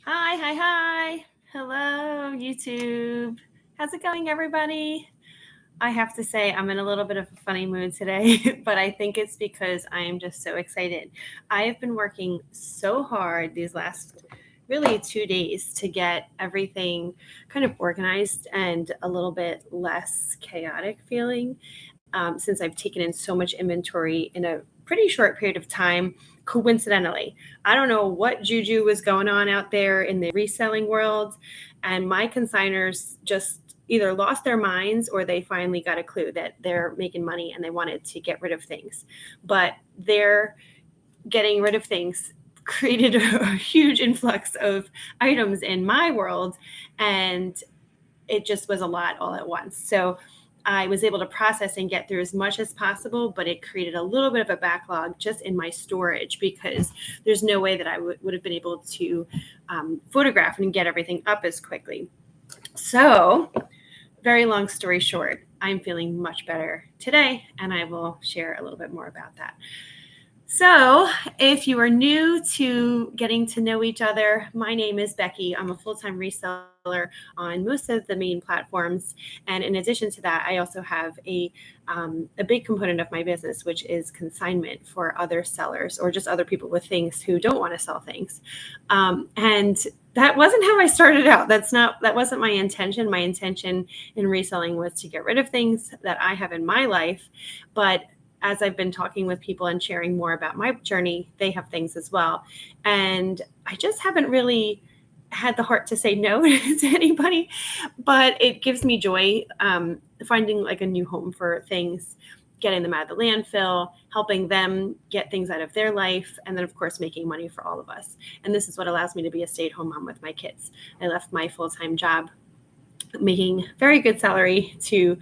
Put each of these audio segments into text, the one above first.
Hi, hi, hi. Hello, YouTube. How's it going, everybody? I have to say, I'm in a little bit of a funny mood today, but I think it's because I am just so excited. I have been working so hard these last really 2 days to get everything kind of organized and a little bit less chaotic feeling since I've taken in so much inventory in a pretty short period of time. Coincidentally, I don't know what juju was going on out there in the reselling world, and my consigners just either lost their minds or they finally got a clue that they're making money and they wanted to get rid of things. But they're getting rid of things created a huge influx of items in my world, and it just was a lot all at once. So I was able to process and get through as much as possible, but it created a little bit of a backlog just in my storage because there's no way that I would have been able to photograph and get everything up as quickly. So, very long story short, I'm feeling much better today, and I will share a little bit more about that. So, if you are new to getting to know each other, my name is Becky. I'm a full-time reseller on most of the main platforms, and in addition to that, I also have a big component of my business, which is consignment for other sellers or just other people with things who don't want to sell things. And that wasn't how I started out. That wasn't my intention. My intention in reselling was to get rid of things that I have in my life, but as I've been talking with people and sharing more about my journey, they have things as well. And I just haven't really had the heart to say no to anybody, but it gives me joy finding like a new home for things, getting them out of the landfill, helping them get things out of their life, and then, of course, making money for all of us. And this is what allows me to be a stay-at-home mom with my kids. I left my full-time job making very good salary to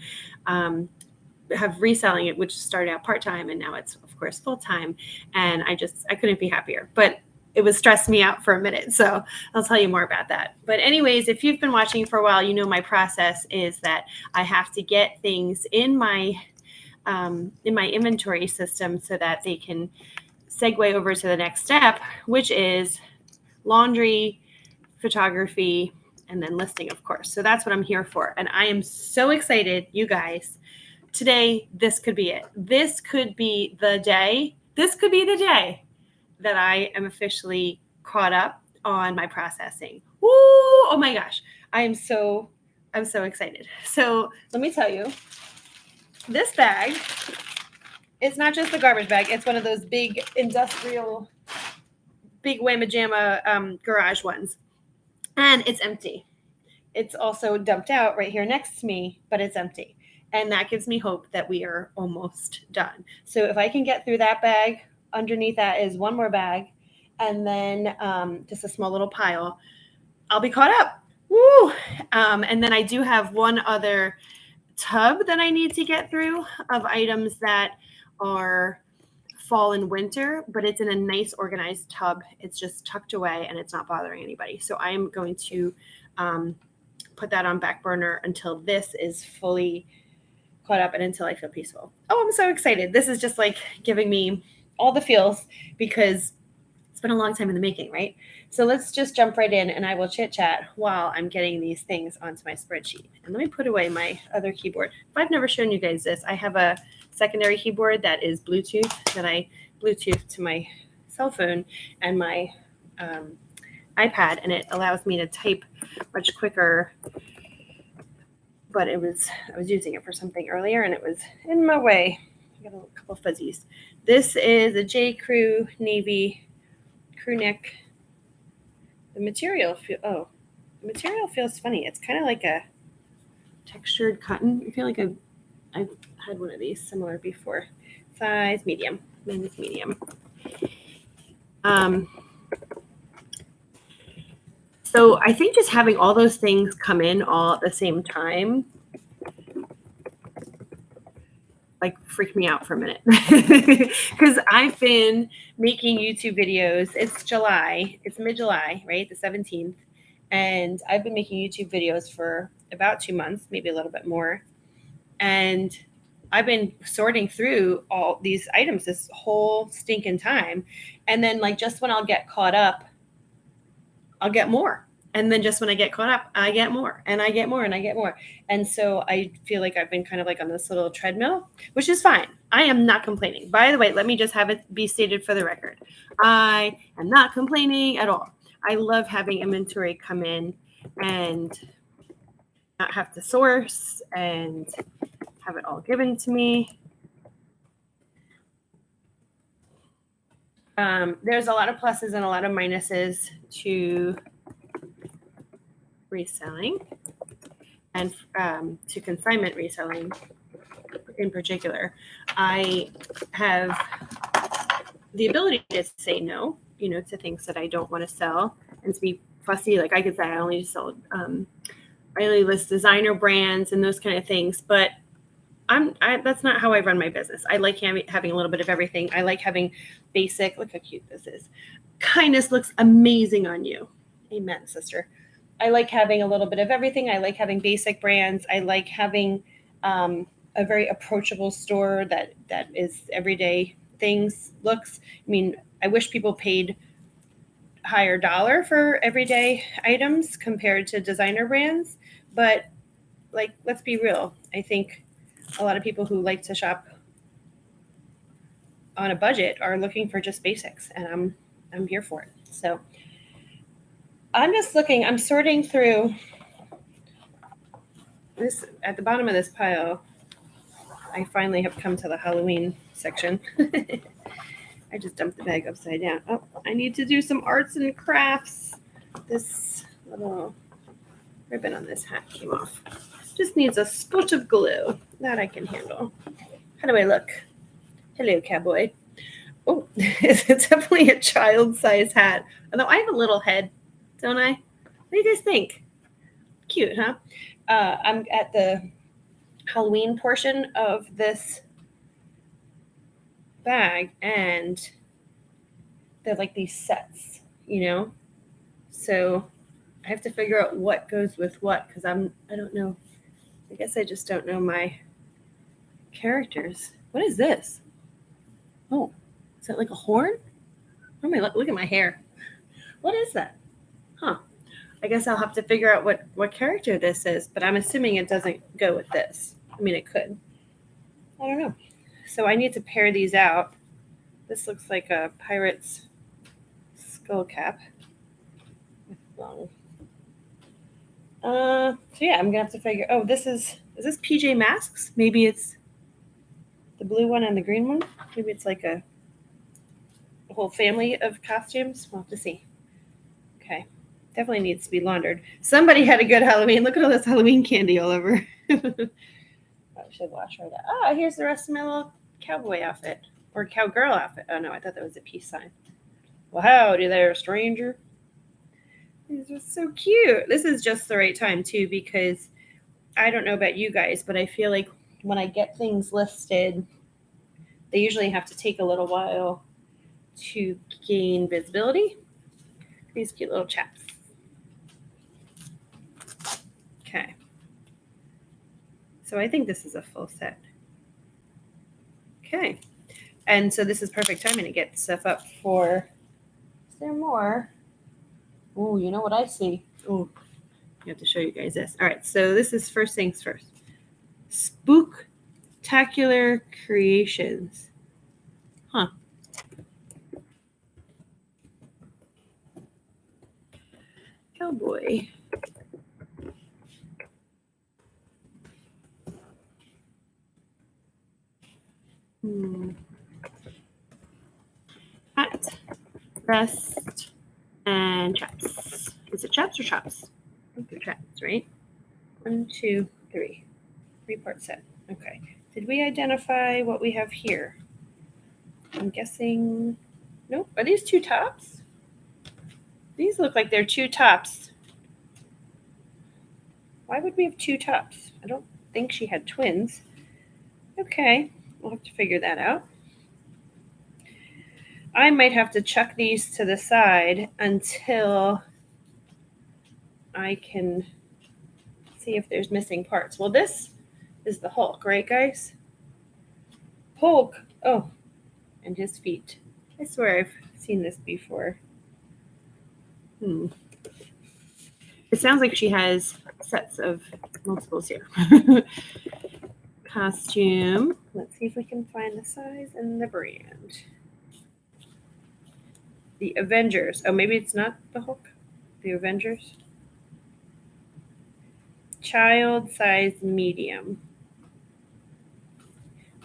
have reselling it, which started out part-time and now it's of course full-time. And I couldn't be happier, but it was stressed me out for a minute. So I'll tell you more about that. But anyways, if you've been watching for a while, you know my process is that I have to get things in my inventory system so that they can segue over to the next step, which is laundry, photography, and then listing, of course. So that's what I'm here for. And I am so excited, you guys. Today, this could be it. This could be the day. This could be the day that I am officially caught up on my processing. Woo! Oh my gosh. I'm so excited. So let me tell you, this bag is not just a garbage bag. It's one of those big industrial, big whamma jamma garage ones. And it's empty. It's also dumped out right here next to me, but it's empty. And that gives me hope that we are almost done. So if I can get through that bag, underneath that is one more bag, and then just a small little pile, I'll be caught up. Woo! And then I do have one other tub that I need to get through of items that are fall and winter, but it's in a nice organized tub. It's just tucked away and it's not bothering anybody. So I am going to put that on back burner until this is fully caught up and until I feel peaceful. Oh, I'm so excited. This is just like giving me all the feels because it's been a long time in the making, right? So let's just jump right in and I will chit chat while I'm getting these things onto my spreadsheet. And let me put away my other keyboard. If I've never shown you guys this, I have a secondary keyboard that is Bluetooth that I Bluetooth to my cell phone and my iPad, and it allows me to type much quicker. But I was using it for something earlier, and it was in my way. I got a couple fuzzies. This is a J. Crew Navy crew neck. The material feels funny. It's kind of like a textured cotton. I feel like I've had one of these similar before. Size medium. Mine is medium. So I think just having all those things come in all at the same time like freaked me out for a minute because I've been making YouTube videos. It's July. It's mid-July, right? The 17th. And I've been making YouTube videos for about 2 months, maybe a little bit more. And I've been sorting through all these items this whole stinking time. And then like just when I'll get caught up I'll get more. And then just when I get caught up, I get more and I get more and I get more. And so I feel like I've been kind of like on this little treadmill, which is fine. I am not complaining. By the way, let me just have it be stated for the record. I am not complaining at all. I love having inventory come in and not have to source and have it all given to me. There's a lot of pluses and a lot of minuses to reselling and to consignment reselling in particular. I have the ability to say no, to things that I don't want to sell and to be fussy. Like I could say I only sell I only list designer brands and those kind of things, but that's not how I run my business. I like having a little bit of everything. I like having basic. Look how cute this is. Kindness looks amazing on you. Amen, sister. I like having a little bit of everything. I like having basic brands. I like having a very approachable store that is everyday things looks. I mean, I wish people paid higher dollar for everyday items compared to designer brands, but like, let's be real. I think a lot of people who like to shop on a budget are looking for just basics, and I'm here for it. So I'm just looking, I'm sorting through this. At the bottom of this pile, I finally have come to the Halloween section. I just dumped the bag upside down. Oh, I need to do some arts and crafts. This little ribbon on this hat came off. Just needs a spot of glue. That I can handle. How do I look? Hello, cowboy. Oh, it's definitely a child-size hat. Although I have a little head, don't I? What do you guys think? Cute, huh? I'm at the Halloween portion of this bag, and they're like these sets, So I have to figure out what goes with what because I don't know. I guess I just don't know my characters. What is this? Oh, is that like a horn? Oh my, look at my hair. What is that? Huh. I guess I'll have to figure out what character this is, but I'm assuming it doesn't go with this. I mean, it could. I don't know. So I need to pair these out. This looks like a pirate's skull cap with long. So yeah, I'm gonna have to figure. Oh, is this PJ Masks? Maybe it's the blue one and the green one. Maybe it's like a whole family of costumes. We'll have to see. Okay, definitely needs to be laundered. Somebody had a good Halloween. Look at all this Halloween candy all over. I should wash right out. Oh, here's the rest of my little cowboy outfit or cowgirl outfit. Oh no, I thought that was a peace sign. Well, howdy there, stranger. These are so cute. This is just the right time too, because I don't know about you guys, but I feel like when I get things listed, they usually have to take a little while to gain visibility. These cute little chaps. Okay. So I think this is a full set. Okay. And so this is perfect timing to get stuff up for. Is there more? Oh, you know what I see? Oh, I have to show you guys this. All right, so this is first things first. Spooktacular Creations. Huh. Cowboy. Hat, vest, and chaps. Is it chaps or chops? I think they're chaps, right? 1, 2, 3. 3-part set. Okay. Did we identify what we have here? I'm guessing. Nope. Are these 2 tops? These look like they're 2 tops. Why would we have 2 tops? I don't think she had twins. Okay. We'll have to figure that out. I might have to chuck these to the side until I can see if there's missing parts. Well, this is the Hulk, right, guys? Hulk. Oh, and his feet. I swear I've seen this before. It sounds like she has sets of multiples here. Costume. Let's see if we can find the size and the brand. The Avengers. Oh, maybe it's not the Hulk. The Avengers. Child size medium.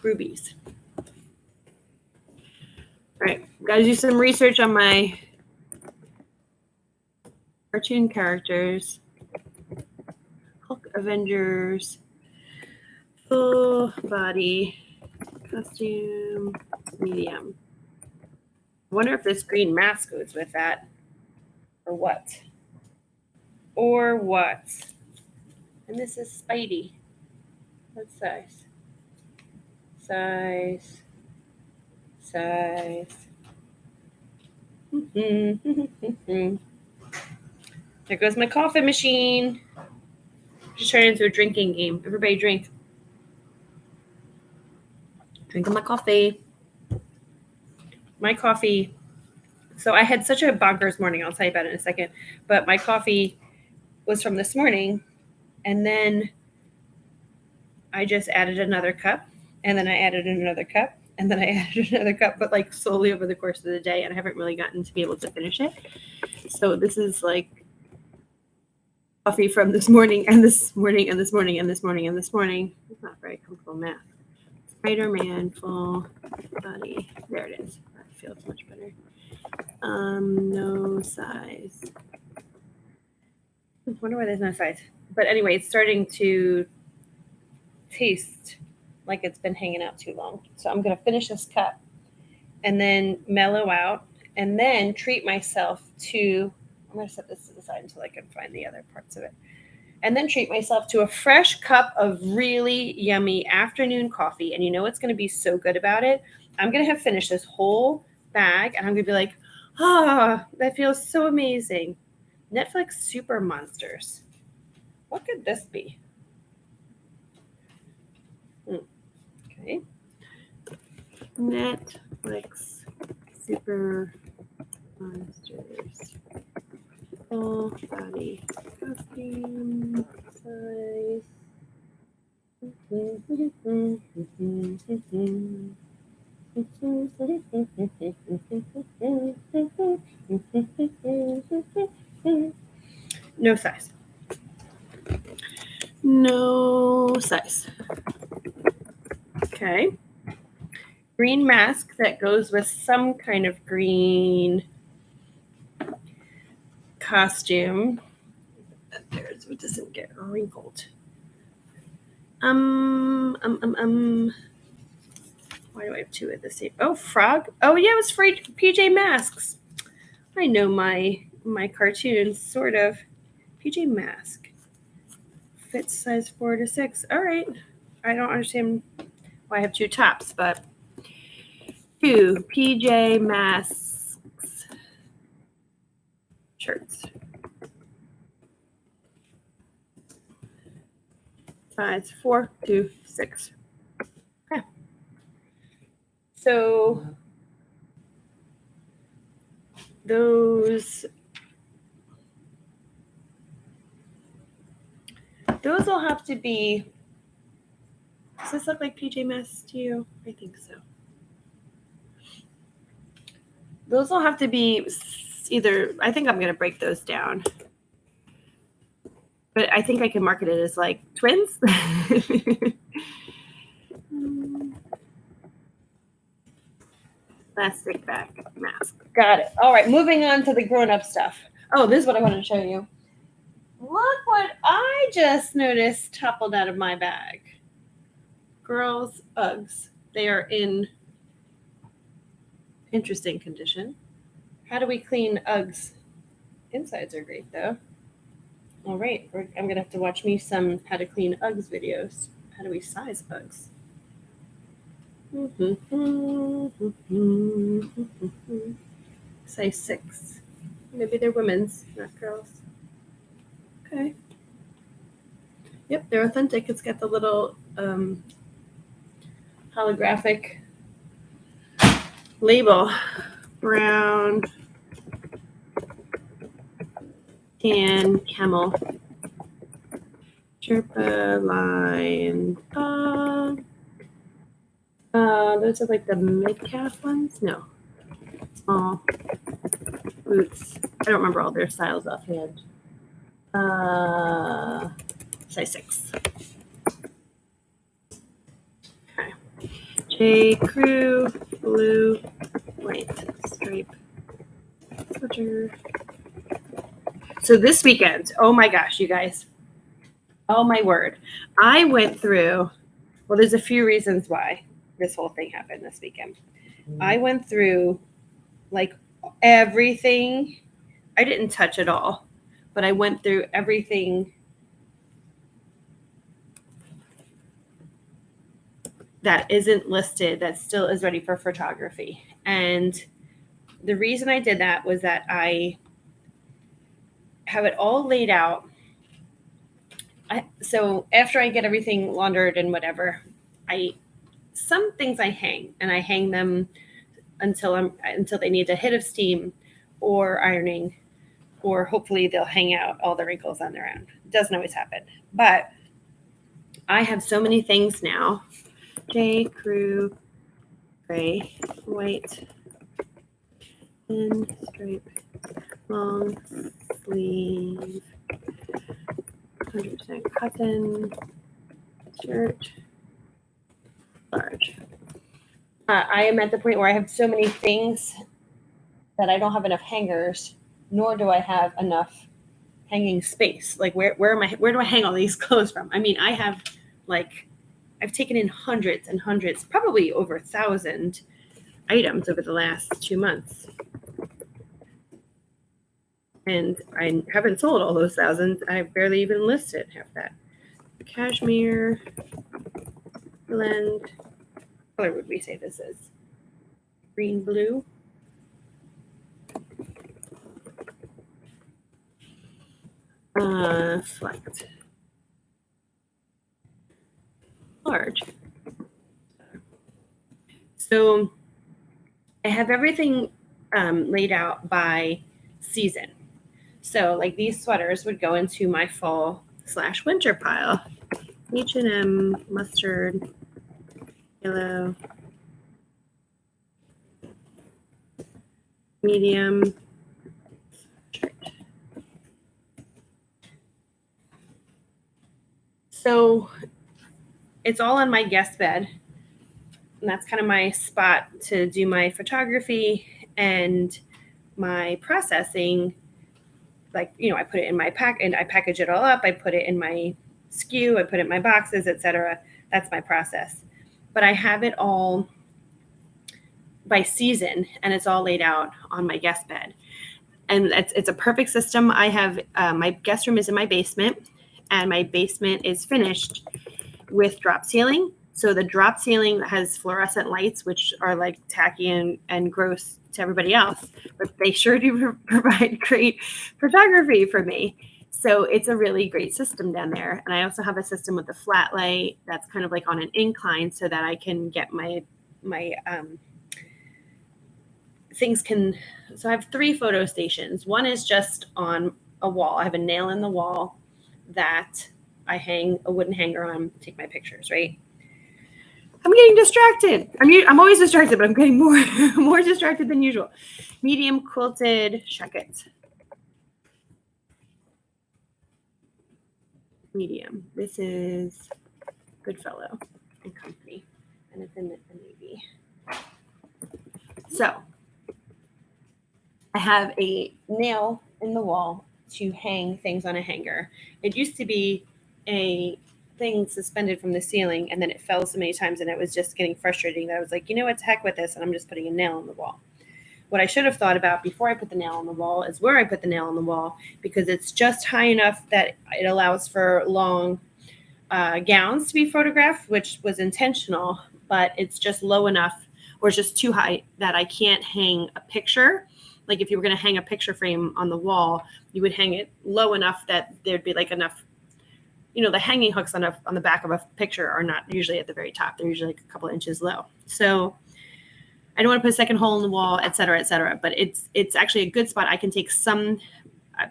Rubies. All right, gotta do some research on my cartoon characters. Hulk, Avengers, full body, costume, medium. I wonder if this green mask goes with that, or what? Or what? And this is Spidey. What size? Size. There goes my coffee machine. Just turned into a drinking game. Everybody drink. Drinking my coffee. My coffee. So I had such a bonkers morning. I'll tell you about it in a second. But my coffee was from this morning. And then I just added another cup. And then I added another cup. And then I added another cup. But like slowly over the course of the day. And I haven't really gotten to be able to finish it. So this is like coffee from this morning and this morning and this morning and this morning and this morning. It's not very comfortable math. Spider-Man full body. There it is. That feels much better. No size. I wonder why there's no size. But anyway, it's starting to taste like it's been hanging out too long. So I'm going to finish this cup and then mellow out and then treat myself to, I'm going to set this to the side until I can find the other parts of it. And then treat myself to a fresh cup of really yummy afternoon coffee. And you know what's going to be so good about it? I'm going to have finished this whole bag and I'm going to be like, that feels so amazing. Netflix Super Monsters. What could this be? Okay. Netflix Super Monsters. Full body costume size. No size. No size. Okay. Green mask that goes with some kind of green costume. There's what doesn't get wrinkled. Why do I have two of the same? Oh, frog. Oh yeah, it was free PJ Masks. I know my cartoons, sort of. PJ Mask. Fits size 4 to 6. All right. I don't understand why I have two tops, but two PJ Masks shirts. Size 4 to 6. Okay. So those will have to be. Does this look like PJ Masks to you? I think so. Those will have to be either. I think I'm going to break those down. But I think I can market it as like twins. Plastic bag mask. Got it. All right, moving on to the grown-up stuff. Oh, this is what I wanted to show you. Look what I just noticed toppled out of my bag. Girls' Uggs. They are in interesting condition. How do we clean Uggs? Insides are great, though. All right, I'm going to have to watch me some how to clean Uggs videos. How do we size Uggs? Size 6. Maybe they're women's, not girls. Okay. Yep, they're authentic. It's got the little holographic label. Brown tan camel Sherpa line. Those are like the mid-calf ones? No. Small boots. I don't remember all their styles offhand. Size 6. Okay. J. Crew blue white stripe sweater. So this weekend, oh my gosh, you guys. Oh my word. I went through, well, there's a few reasons why this whole thing happened this weekend. I went through like everything. I didn't touch it all, but I went through everything that isn't listed that still is ready for photography. And the reason I did that was that I have it all laid out. So after I get everything laundered and whatever, some things I hang, and I hang them until they need a hit of steam or ironing, or hopefully they'll hang out all the wrinkles on their own. It doesn't always happen, but I have so many things now. J. Crew gray white thin stripe long sleeve 100% cotton shirt large. I am at the point where I have so many things that I don't have enough hangers, nor do I have enough hanging space. Like where do I hang all these clothes from? I mean, I've taken in hundreds and hundreds, probably over 1,000 items over the last 2 months. And I haven't sold all those thousands. I've barely even listed half that. Cashmere blend. What color would we say this is? Green blue. Select. Large. So I have everything laid out by season. So like these sweaters would go into my fall/winter pile. H&M, mustard, yellow, medium, shirt. So it's all on my guest bed. And that's kind of my spot to do my photography and my processing. Like, I put it in my pack and I package it all up. I put it in my SKU. I put it in my boxes, etc. That's my process. But I have it all by season, and it's all laid out on my guest bed. And it's a perfect system. I have my guest room is in my basement, and my basement is finished with drop ceiling. So the drop ceiling has fluorescent lights, which are like tacky and gross to everybody else, but they sure do provide great photography for me. So it's a really great system down there. And I also have a system with a flat light that's kind of like on an incline so that I can get my things so I have 3 photo stations. One is just on a wall. I have a nail in the wall that I hang a wooden hanger on, take my pictures, right? I'm getting distracted. I'm always distracted, but I'm getting more distracted than usual. Medium quilted shacket. Medium. This is Goodfellow and Company, and it's in the navy. So I have a nail in the wall to hang things on a hanger. It used to be a thing suspended from the ceiling, and then it fell so many times and it was just getting frustrating that I was like, what, to heck with this, and I'm just putting a nail in the wall. What I should have thought about before I put the nail on the wall is where I put the nail on the wall, because it's just high enough that it allows for long gowns to be photographed, which was intentional, but it's just low enough, or it's just too high that I can't hang a picture. Like if you were going to hang a picture frame on the wall, you would hang it low enough that there'd be like enough, the hanging hooks on the back of a picture are not usually at the very top. They're usually like a couple of inches low. So I don't want to put a second hole in the wall, et cetera, but it's actually a good spot. I can take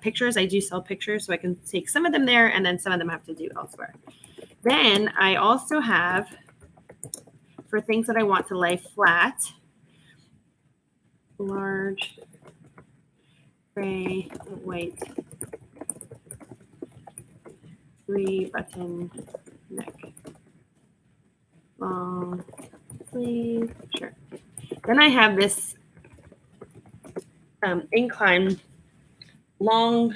pictures. I do sell pictures, so I can take some of them there, and then some of them I have to do elsewhere. Then I also have, for things that I want to lay flat, large gray white 3-button neck, long sleeve shirt. Then I have this incline long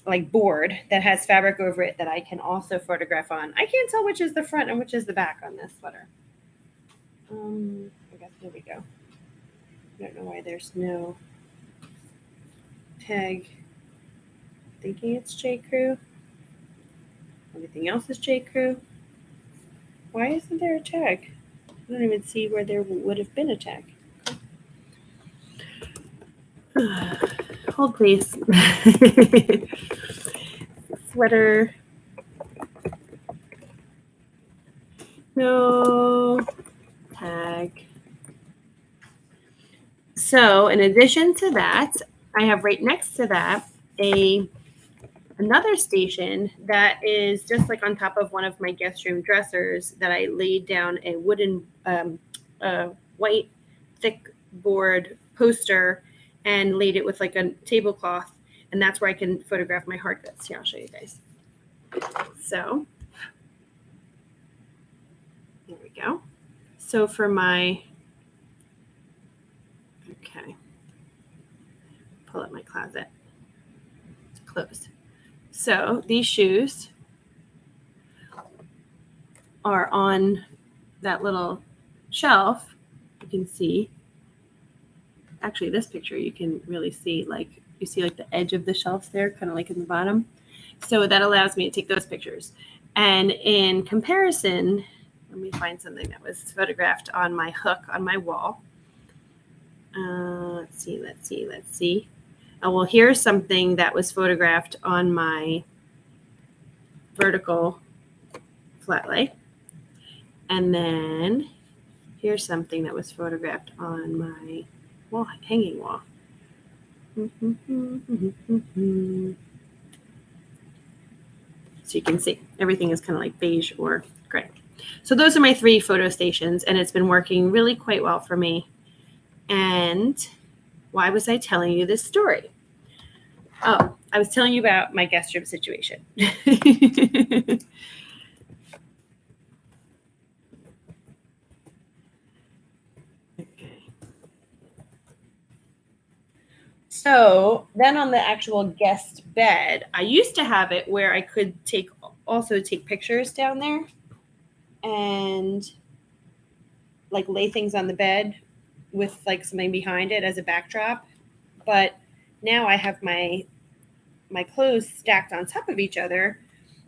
like board that has fabric over it that I can also photograph on. I can't tell which is the front and which is the back on this sweater. I guess here we go. I don't know why there's no tag. Thinking it's J. Crew. Everything else is J. Crew. Why isn't there a tag? I don't even see where there would have been a tag. Hold, please. Sweater. No tag. So in addition to that, I have right next to that another station that is just like on top of one of my guest room dressers that I laid down a wooden white thick board poster and laid it with like a tablecloth, and that's where I can photograph my hard goods. Here, I'll show you guys. So there we go. So for my, okay, pull up my closet, closed. So these shoes are on that little shelf. You can see, actually this picture, you can really see, like, you see like the edge of the shelves there, kind of like in the bottom. So that allows me to take those pictures. And in comparison, let me find something that was photographed on my hook on my wall. Let's see. Oh, well, here's something that was photographed on my vertical flat lay. And then here's something that was photographed on my wall, hanging wall. So you can see everything is kind of like beige or gray. So those are my 3 photo stations, and it's been working really quite well for me. And why was I telling you this story? Oh, I was telling you about my guest room situation. Okay. So then on the actual guest bed, I used to have it where I could also take pictures down there and like lay things on the bed with like something behind it as a backdrop. But now I have my clothes stacked on top of each other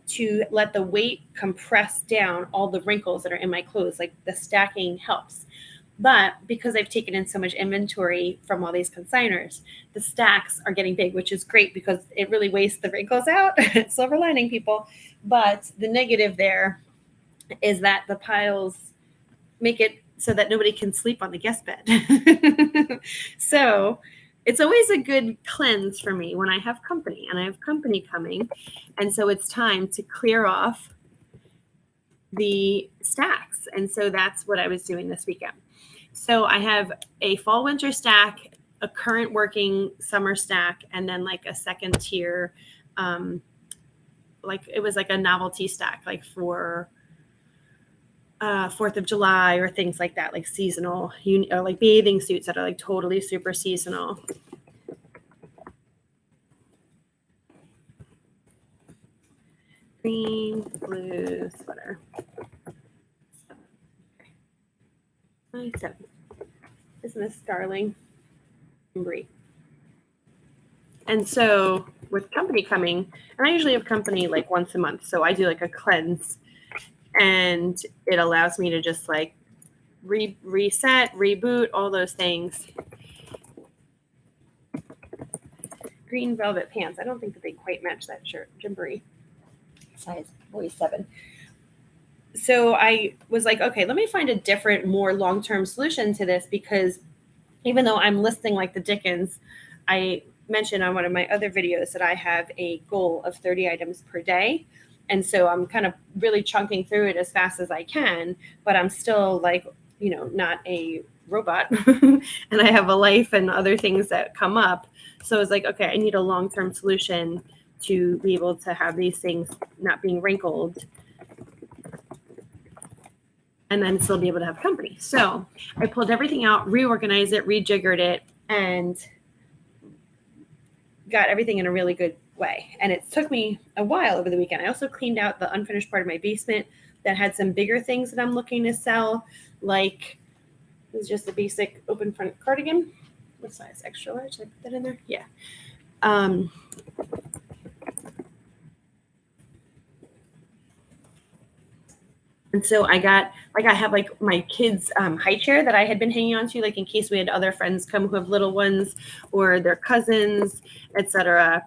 to let the weight compress down all the wrinkles that are in my clothes. Like the stacking helps. But because I've taken in so much inventory from all these consigners, the stacks are getting big, which is great because it really wastes the wrinkles out. Silver lining, people. But the negative there is that the piles make it so that nobody can sleep on the guest bed. So it's always a good cleanse for me when I have company, and I have company coming. And so it's time to clear off the stacks. And so that's what I was doing this weekend. So I have a fall winter stack, a current working summer stack, and then like a second tier, like it was like a novelty stack, like for 4th of July or things like that, like seasonal, or like bathing suits that are like totally super seasonal. Green, blue sweater. 7. Isn't this darling? Brie. And so with company coming, and I usually have company like once a month, so I do like a cleanse, and it allows me to just like reset, reboot, all those things. Green velvet pants. I don't think that they quite match that shirt. Gymboree. Size 47. So I was like, okay, let me find a different, more long-term solution to this, because even though I'm listing like the Dickens, I mentioned on one of my other videos that I have a goal of 30 items per day. And so I'm kind of really chunking through it as fast as I can, but I'm still like, not a robot and I have a life and other things that come up. So it's like, okay, I need a long-term solution to be able to have these things not being wrinkled and then still be able to have company. So I pulled everything out, reorganized it, rejiggered it, and got everything in a really good way. And it took me a while over the weekend. I also cleaned out the unfinished part of my basement that had some bigger things that I'm looking to sell, like this is just a basic open front cardigan. What size? Extra large? Did I put that in there? Yeah. And so I have like my kids' high chair that I had been hanging on to, like in case we had other friends come who have little ones or their cousins, etc.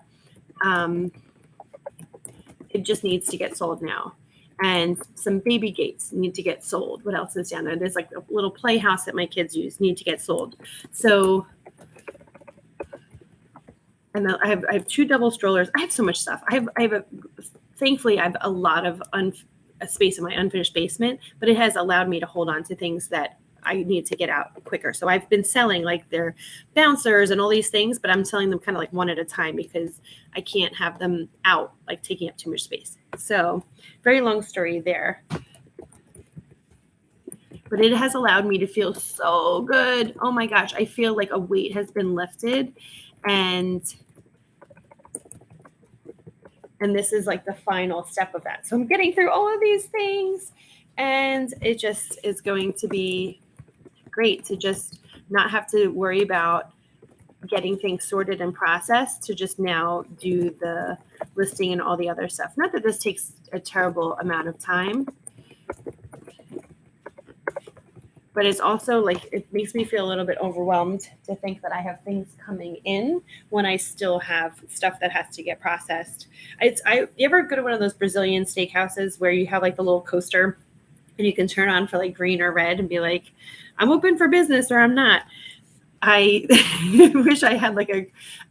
It just needs to get sold now. And some baby gates need to get sold. What else is down there? There's like a little playhouse that my kids use, need to get sold. So, and then I have 2 double strollers. I have so much stuff. Thankfully, I have a lot of space in my unfinished basement, but it has allowed me to hold on to things that I need to get out quicker. So I've been selling like their bouncers and all these things, but I'm selling them kind of like one at a time because I can't have them out like taking up too much space. So very long story there. But it has allowed me to feel so good. Oh my gosh, I feel like a weight has been lifted, and this is like the final step of that. So I'm getting through all of these things, and it just is going to be great to just not have to worry about getting things sorted and processed, to just now do the listing and all the other stuff. Not that this takes a terrible amount of time, but it's also like, it makes me feel a little bit overwhelmed to think that I have things coming in when I still have stuff that has to get processed. You ever go to one of those Brazilian steakhouses where you have like the little coaster and you can turn on for like green or red and be like, I'm open for business or I'm not. I wish I had like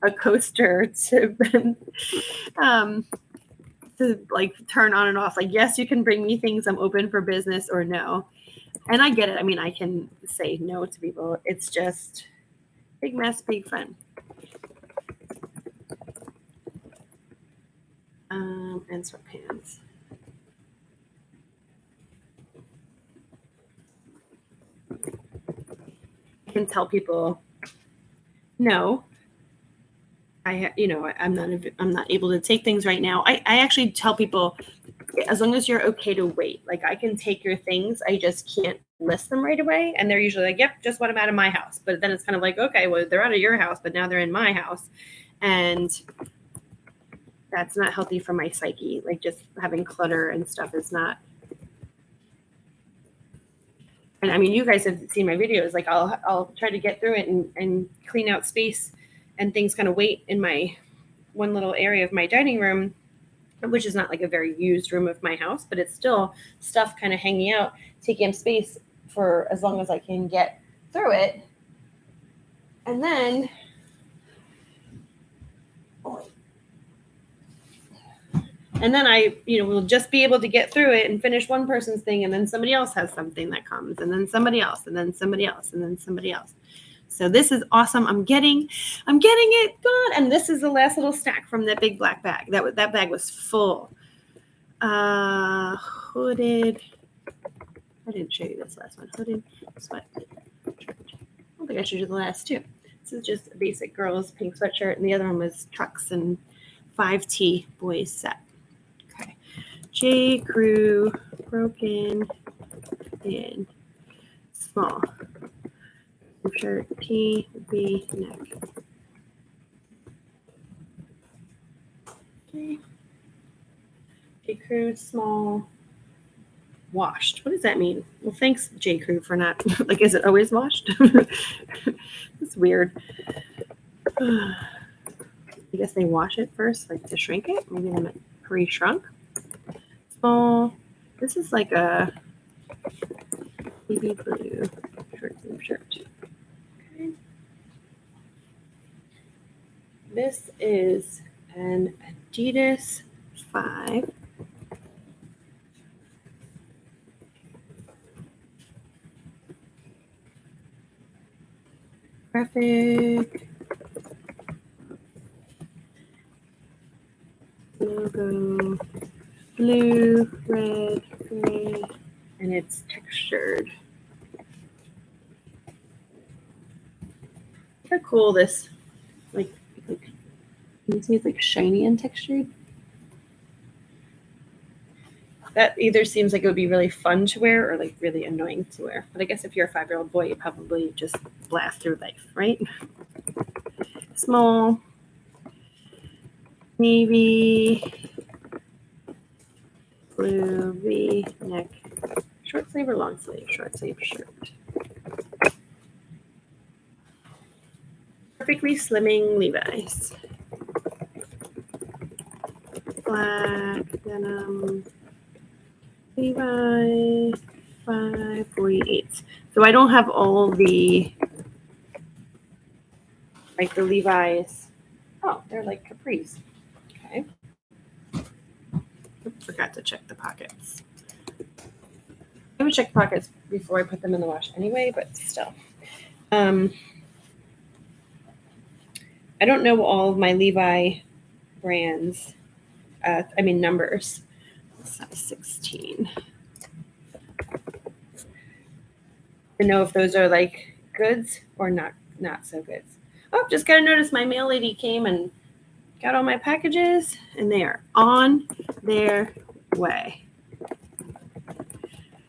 a coaster to like turn on and off. Like, yes, you can bring me things, I'm open for business, or no. And I get it. I mean, I can say no to people. It's just big mess, big fun. And sweatpants. I can tell people, no, I'm not able to take things right now. I actually tell people, as long as you're okay to wait, like I can take your things, I just can't list them right away. And they're usually like, yep, just want them out of my house. But then it's kind of like, okay, well, they're out of your house, but now they're in my house. And that's not healthy for my psyche. Like, just having clutter and stuff is not. And I mean, you guys have seen my videos. Like, I'll try to get through it and clean out space, and things kind of wait in my one little area of my dining room, which is not like a very used room of my house, but it's still stuff kind of hanging out, taking up space for as long as I can get through it. And then I, will just be able to get through it and finish one person's thing, and then somebody else has something that comes, and then somebody else, and then somebody else, and then somebody else. So this is awesome. I'm getting it gone. And this is the last little stack from that big black bag. That bag was full. Hooded. I didn't show you this last one. Hooded sweat shirt. I don't think I showed you the last two. This is just a basic girls pink sweatshirt, and the other one was trucks and 5T boys set. Okay. J. Crew, broken in small. Shirt, P, B, neck. Okay. J. Crew, small, washed. What does that mean? Well, thanks, J. Crew, for not, like, is it always washed? It's weird. I guess they wash it first, like to shrink it. Maybe they're pre-shrunk. Small. This is like a baby blue short sleeve shirt. Okay. This is an Adidas 5. Graphic logo, blue, red, gray, and it's textured. Look how cool this, like can you see it's like shiny and textured? That either seems like it would be really fun to wear or like really annoying to wear. But I guess if you're a 5-year-old boy, you probably just blast through life, right? Small, navy, blue V neck, short sleeve or long sleeve? Short sleeve shirt. Perfectly slimming Levi's. Black denim Levi 548. So I don't have all the like the Levi's. Oh, they're like capris. Okay. Oops, forgot to check the pockets. I would check pockets before I put them in the wash anyway, but still. I don't know all of my Levi brands. Numbers. Size 16. To know if those are like goods or not so goods. Oh, just got to notice my mail lady came and got all my packages, and they are on their way.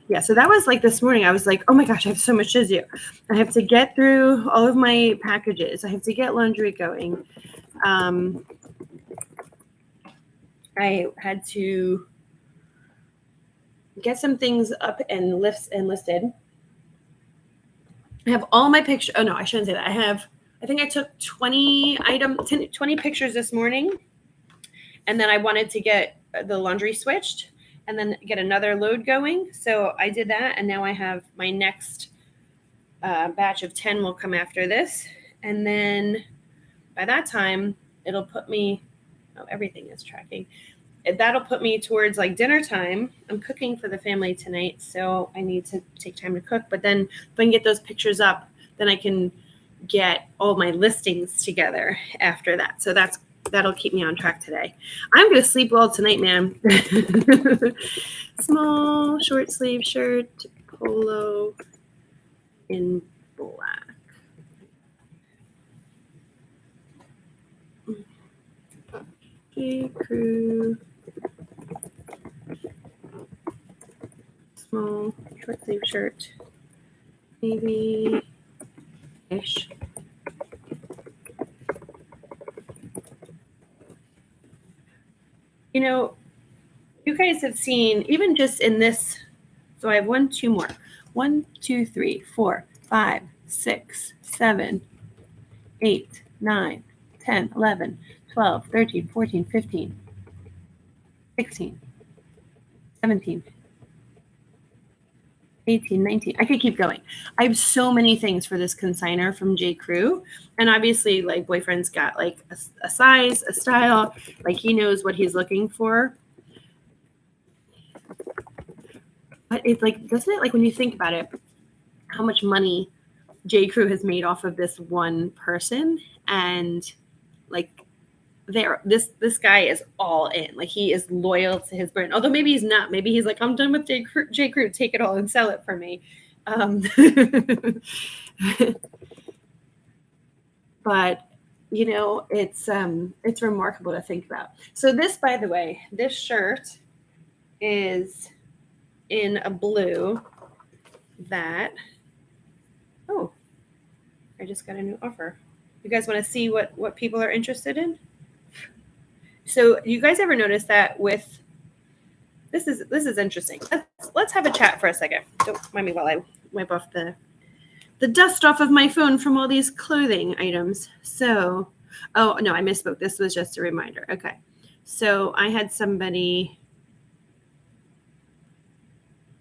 Yeah, so that was like this morning. I was like, oh my gosh, I have so much to do. I have to get through all of my packages. I have to get laundry going. I had to get some things up and listed. I have all my pictures. Oh no, I shouldn't say that. I think I took 20 pictures this morning. And then I wanted to get the laundry switched and then get another load going. So I did that. And now I have my next batch of 10 will come after this. And then by that time, it'll put me, everything is tracking. That'll put me towards like dinner time. I'm cooking for the family tonight, so I need to take time to cook. But then if I can get those pictures up, then I can get all my listings together after that. So that'll keep me on track today. I'm going to sleep well tonight, man. Small short sleeve shirt, polo in black. J. Crew. Small short sleeve shirt, maybe ish. You know, you guys have seen even just in this. So I have 2 more. 1, 2, 3, 4, 5, 6, 7, 8, 9, 10, 11, 12, 13, 14, 15, 16, 17. 18, 19. I could keep going. I have so many things for this consigner from J. Crew. And obviously, like, boyfriend's got like a size, a style, like he knows what he's looking for. But it's like, doesn't it, like, when you think about it, how much money J. Crew has made off of this one person, and like this guy is all in. Like, he is loyal to his brand. Although maybe he's not. Maybe he's like, I'm done with J. Crew. Take it all and sell it for me. But you know, it's remarkable to think about. So this, by the way, this shirt is in a blue that, oh, I just got a new offer. You guys want to see what people are interested in? So you guys ever notice that with, this is interesting. Let's have a chat for a second. Don't mind me while I wipe off the dust off of my phone from all these clothing items. So, oh no, I misspoke. This was just a reminder. Okay. So I had somebody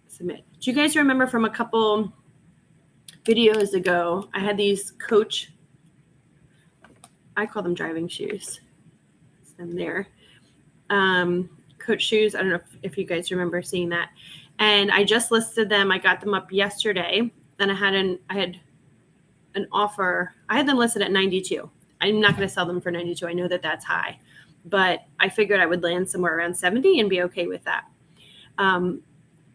submit. Do you guys remember from a couple videos ago, I had these Coach I call them driving shoes. It's them there. Coach shoes. I don't know if you guys remember seeing that. And I just listed them. I got them up yesterday, and I had an offer. I had them listed at 92. I'm not going to sell them for 92. I know that that's high, but I figured I would land somewhere around 70 and be okay with that.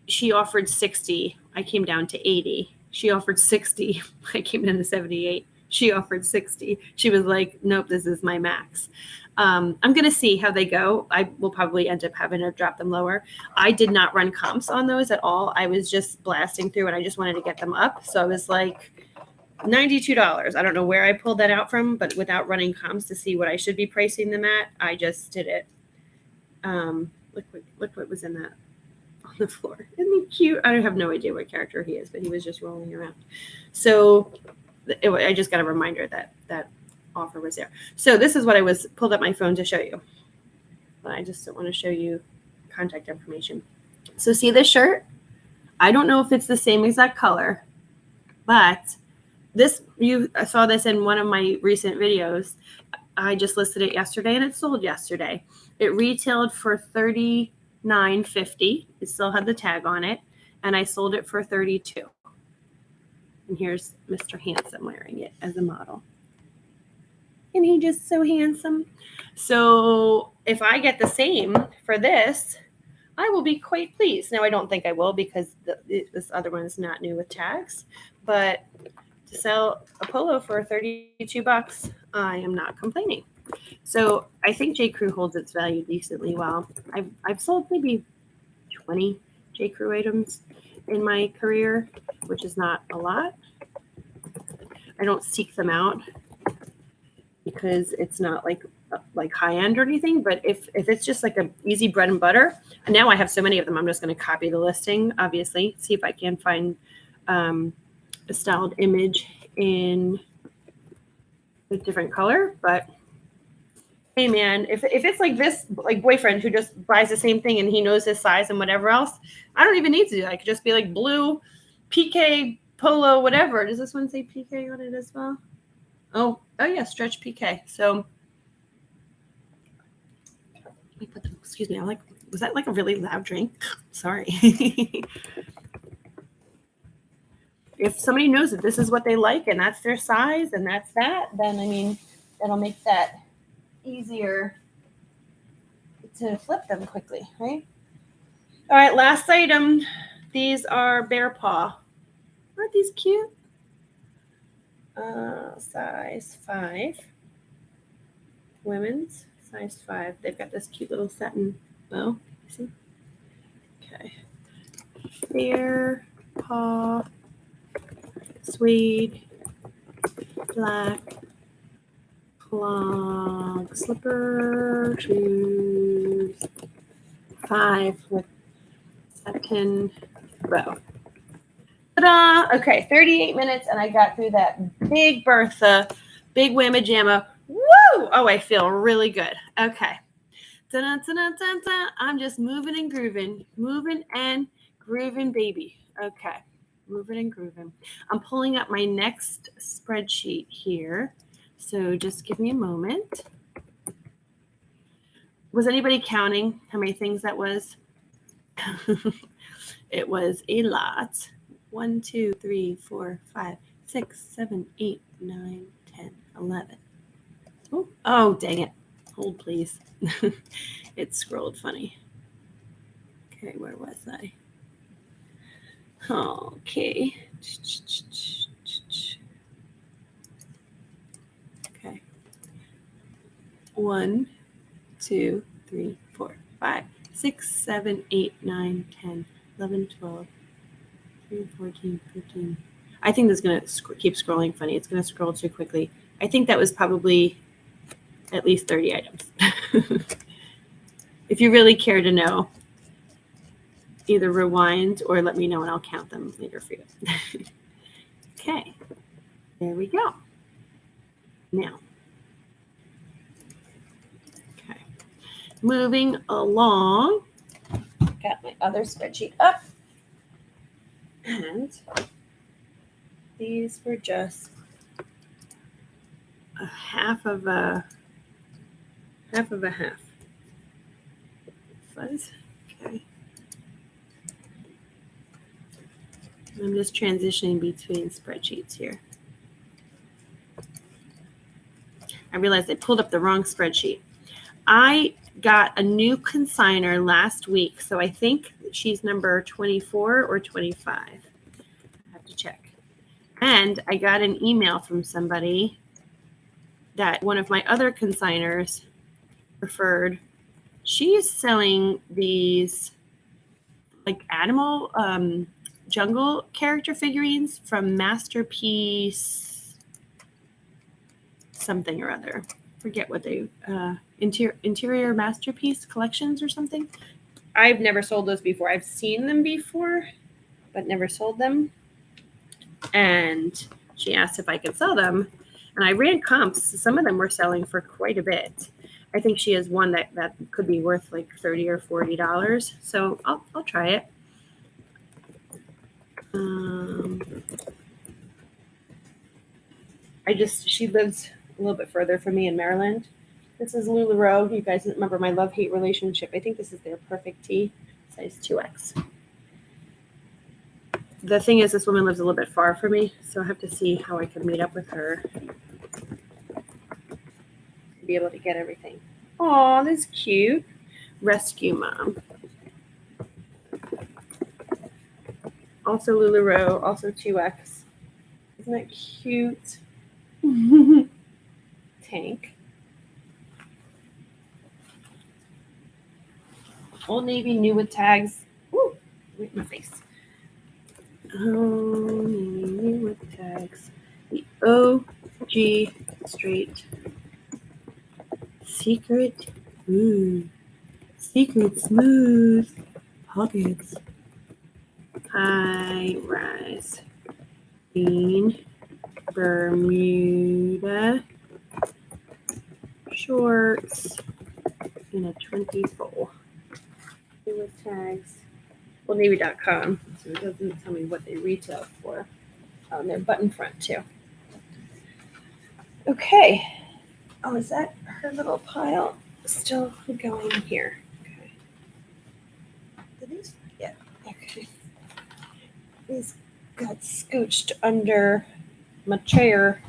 She offered 60. I came down to 80. She offered 60. I came down to 78. She offered 60. She was like, nope, this is my max. I'm going to see how they go. I will probably end up having to drop them lower. I did not run comps on those at all. I was just blasting through and I just wanted to get them up. So I was like, $92. I don't know where I pulled that out from, but without running comps to see what I should be pricing them at, I just did it. Look what was in that on the floor. Isn't he cute? I have no idea what character he is, but he was just rolling around. So I just got a reminder that offer was there. So this is what I was pulled up my phone to show you. But I just don't want to show you contact information. So see this shirt? I don't know if it's the same exact color, but I saw this in one of my recent videos. I just listed it yesterday and it sold yesterday. It retailed for $39.50. It still had the tag on it, and I sold it for $32. And here's Mr. Handsome wearing it as a model. And he just so handsome. So if I get the same for this, I will be quite pleased. Now, I don't think I will because this other one is not new with tags, but to sell a polo for $32, I am not complaining. So I think J. Crew holds its value decently well. I've sold maybe 20 J. Crew items in my career, which is not a lot. I don't seek them out because it's not like high end or anything. But if it's just like a easy bread and butter, and now I have so many of them, I'm just going to copy the listing, obviously, see if I can find a styled image in a different color. But hey man, if it's like this, like boyfriend who just buys the same thing and he knows his size and whatever else, I don't even need to do that. I could just be like blue, PK, polo, whatever. Does this one say PK on it as well? Oh yeah, stretch PK. So excuse me, was that like a really loud drink? Sorry. If somebody knows that this is what they like and that's their size and that's that, then I mean, that'll make that easier to flip them quickly, right? All right, last item. These are bear paw. Aren't these cute? Size 5. Women's, size 5. They've got this cute little satin bow. See? Okay. Bear paw. Suede, black, clog, slipper, shoes, 5 with satin bow. Ta-da! Okay, 38 minutes, and I got through that big Bertha, big whamma jamma. Woo! Oh, I feel really good. Okay. Da-da-da-da-da-da. I'm just moving and grooving, baby. Okay. Moving and grooving. I'm pulling up my next spreadsheet here. So just give me a moment. Was anybody counting how many things that was? It was a lot. 1, 2, 3, 4, 5, 6, 7, 8, 9, 10, 11. Oh, dang it. Hold, please. It scrolled funny. Okay, where was I? Okay. Okay. 1, 2, 3, 4, 5, 6, 7, 8, 9, 10, 11, 12, 13, 14, 15. I think this is going to keep scrolling funny. It's going to scroll too quickly. I think that was probably at least 30 items. If you really care to know, either rewind or let me know and I'll count them later for you. Okay, there we go. Now, okay, moving along. Got my other spreadsheet up. And these were just a half of a half. Fuzz. Okay. I'm just transitioning between spreadsheets here. I realized I pulled up the wrong spreadsheet. I got a new consigner last week, so I think she's number 24 or 25. I have to check. And I got an email from somebody that one of my other consigners referred. She's selling these like animal jungle character figurines from Masterpiece something or other. Forget what they interior Masterpiece collections or something. I've never sold those before. I've seen them before, but never sold them. And she asked if I could sell them. And I ran comps. Some of them were selling for quite a bit. I think she has one that could be worth like $30 or $40. So I'll try it. She lives a little bit further from me in Maryland. This is LuLaRoe. You guys remember my love-hate relationship. I think this is their perfect tee, size 2X. The thing is, this woman lives a little bit far from me, so I have to see how I can meet up with her to be able to get everything. Aw, that's cute. Rescue Mom. Also LuLaRoe, also 2X. Isn't that cute? Tank. Old Navy new with tags. Ooh, right in my face. Old Navy new with tags. The OG straight. Secret. Secret smooth pockets. High rise. Green. Bermuda. Shorts. In a 24. With tags. Well, Navy.com. So it doesn't tell me what they retail for. On their button front too. Okay. Oh, is that her little pile still going here? Okay. Did these? Yeah. Okay. These got scooched under my chair.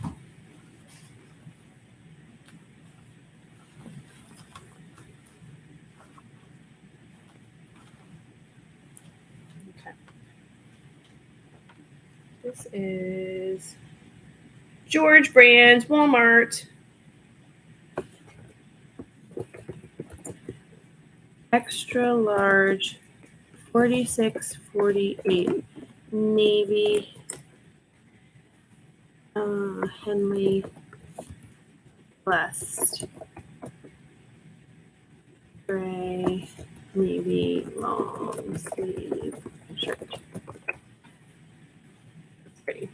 Okay. This is George Brand, Walmart. Extra large, 46-48, navy, Henley, blessed, gray, navy, long sleeve shirt. That's pretty.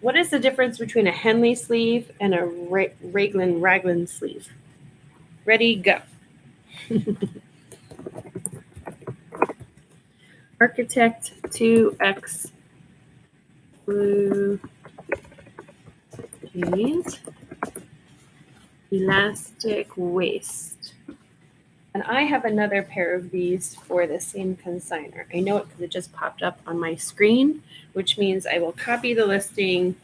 What is the difference between a Henley sleeve and a Raglan sleeve? Ready, go. Architect 2X blue jeans, elastic waist. And I have another pair of these for the same consigner. I know it because it just popped up on my screen, which means I will copy the listing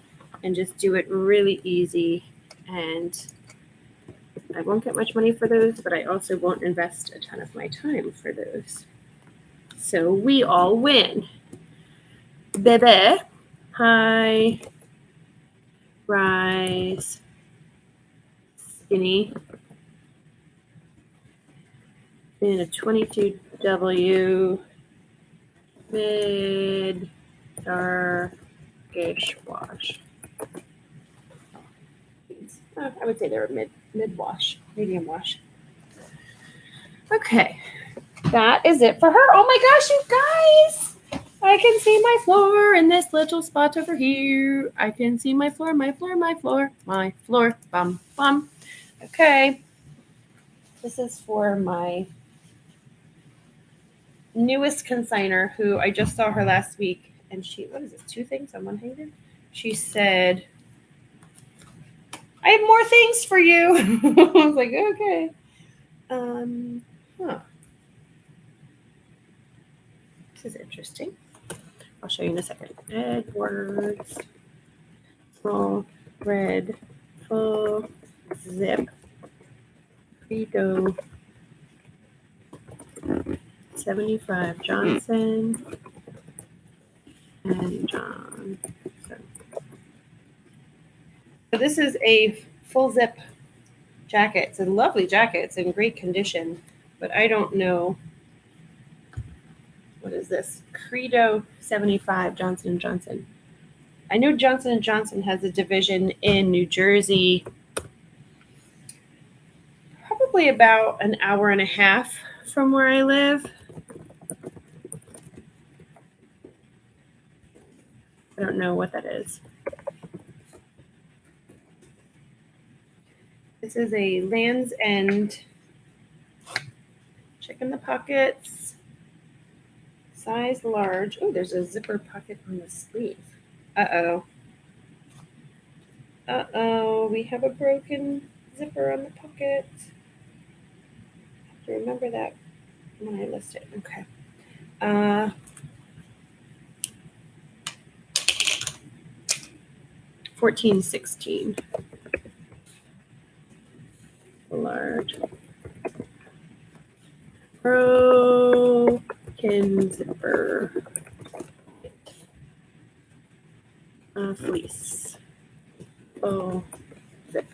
and just do it really easy. And I won't get much money for those, but I also won't invest a ton of my time for those. So we all win. Bebe, high, rise, skinny, in a 22W, mid, darkish wash. I would say they're mid wash, medium wash. Okay, that is it for her. Oh my gosh, you guys! I can see my floor in this little spot over here. I can see my floor, my floor, my floor, my floor. Bum, bum. Okay. This is for my newest consigner who I just saw her last week. And she, what is this, 2 things on one hanger? She said, I have more things for you. I was like, okay. This is interesting. I'll show you in a second. Edwards, small, red, full zip, Credo, 75 Johnson and Johnson. So this is a full zip jacket. It's a lovely jacket. It's in great condition, but I don't know. What is this? Credo 75 Johnson & Johnson. I know Johnson & Johnson has a division in New Jersey, probably about an hour and a half from where I live. I don't know what that is. This is a Land's End. Check in the pockets. Size large. Oh, there's a zipper pocket on the sleeve. Uh-oh. Uh-oh, we have a broken zipper on the pocket. I have to remember that when I list it. Okay. 14-16. Large. Broken zipper. Fleece. Oh, zip.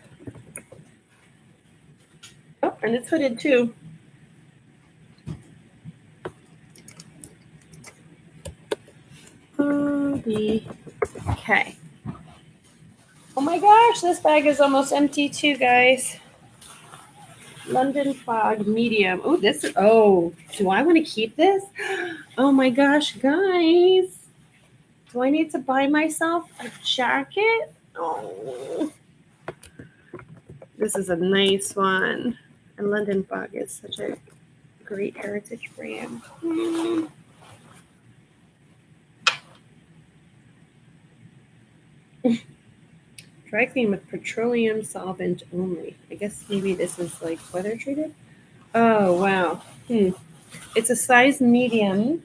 Oh, and it's hooded too. Okay. Oh my gosh, this bag is almost empty too, guys. London Fog medium. Oh, this is, oh, do I want to keep this? Oh my gosh, guys. Do I need to buy myself a jacket? Oh, this is a nice one. And London Fog is such a great heritage brand. Dry clean with petroleum solvent only. I guess maybe this is like weather treated. Oh, wow. It's a size medium.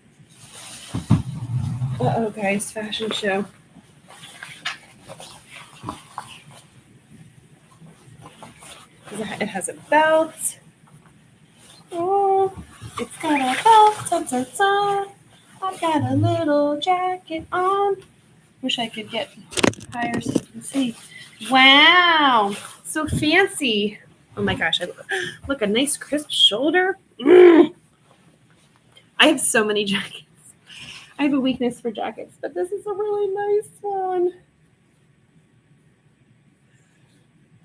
Uh-oh, guys, fashion show. It has a belt. Oh, it's got a belt. I've got a little jacket on. Wish I could get higher so you can see. Wow, so fancy. Oh my gosh, look, a nice crisp shoulder. I have so many jackets. I have a weakness for jackets, but this is a really nice one.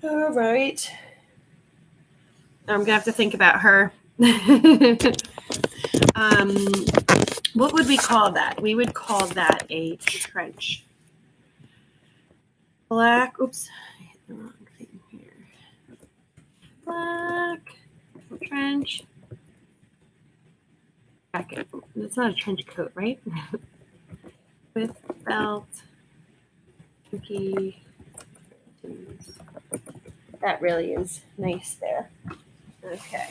All right. I'm going to have to think about her. What would we call that? We would call that a trench. Black. Oops. I hit the wrong thing here. Black trench jacket. It's not a trench coat, right? With belt. Pinky. That really is nice there. Okay.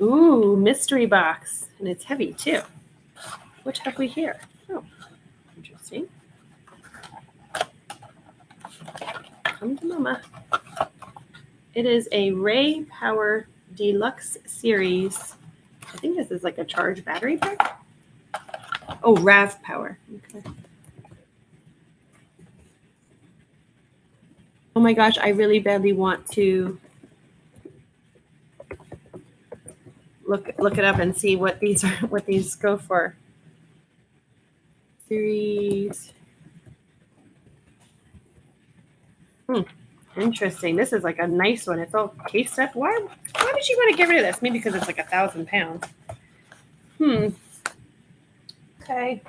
Ooh, mystery box. And it's heavy too. What have we here? Oh, interesting. Come to mama. It is a Ray Power Deluxe Series. I think this is like a charge battery pack. Oh, RAV Power. Okay. Oh my gosh, I really badly want to look it up and see what these are, what these go for. Series. Interesting. This is like a nice one. It's all cased up. Why did you want to get rid of this? Maybe because it's like 1,000 pounds. Okay.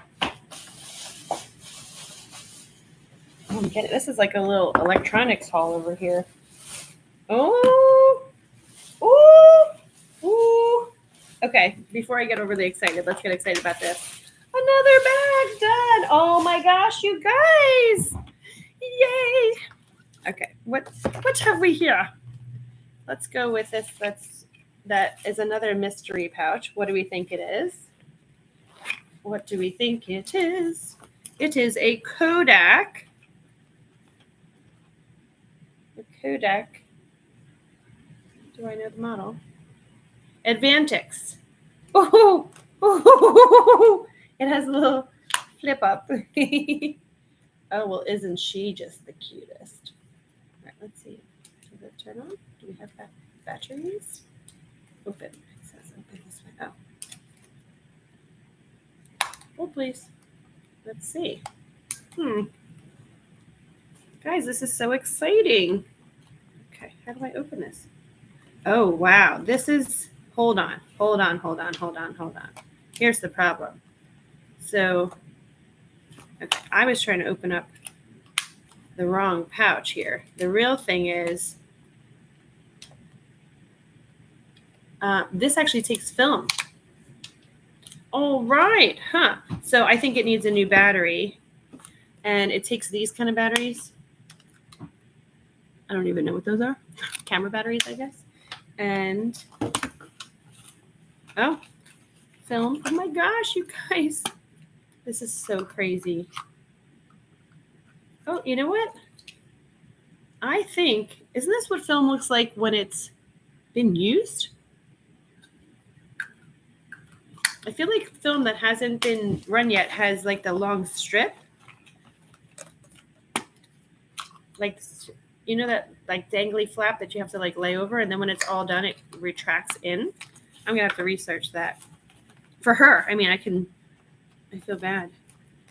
Oh, get it. This is like a little electronics haul over here. Oh. Ooh. Okay. Before I get overly excited, let's get excited about this. Another bag done. Oh my gosh, you guys. Yay! Okay, what have we here? Let's go with this. That is another mystery pouch. What do we think it is? What do we think it is? It is a Kodak. A Kodak. Do I know the model? Advantix. Oh, it has a little flip up. Oh, well, isn't she just the cutest? All right, let's see. Does it turn on? Do we have batteries? Open. It says open this way. Oh, please. Let's see. Guys, this is so exciting. Okay, how do I open this? Oh, wow. This is, hold on. Here's the problem. So, okay, I was trying to open up the wrong pouch here. The real thing is, this actually takes film. All right, huh? So I think it needs a new battery, and it takes these kind of batteries. I don't even know what those are. Camera batteries, I guess. And, oh, film. Oh my gosh, you guys. This is so crazy. Oh, you know what? I think, isn't this what film looks like when it's been used? I feel like film that hasn't been run yet has like the long strip. Like, you know that like dangly flap that you have to like lay over, and then when it's all done, it retracts in. I'm gonna have to research that. For her, I mean, I feel bad.